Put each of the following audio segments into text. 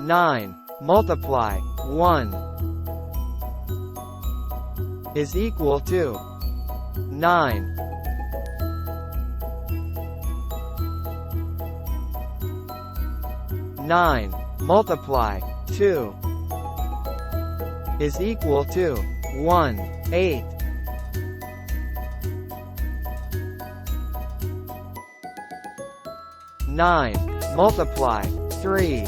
9 multiply 1 is equal to 9. 9 multiply 2 is equal to 1. 8 9 multiply 3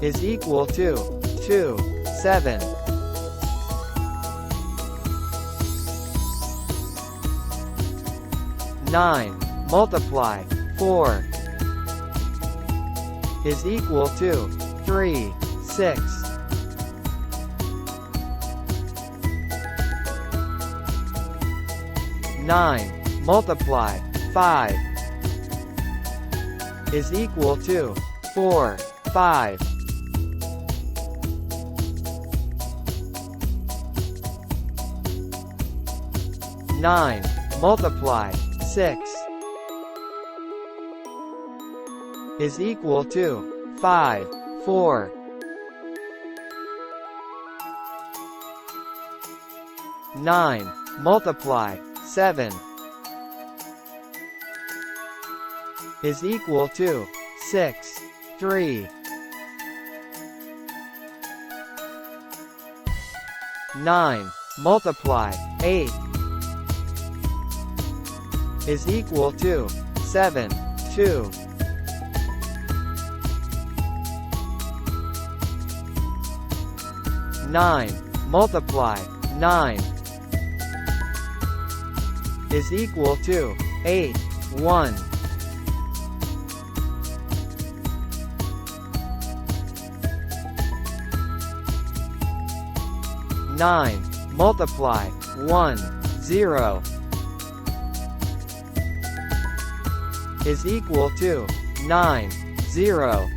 is equal to 2. 7 9 multiply 4 is equal to 3. 6 9 multiply 5 is equal to 4. 5 9 multiply 6 is equal to 5. 4 9 multiply 7 is equal to 6. 3 9 multiply 8 is equal to 7. 2 9 multiply 9 is equal to 8. 1 9 multiply 1 0 is equal to 9. 0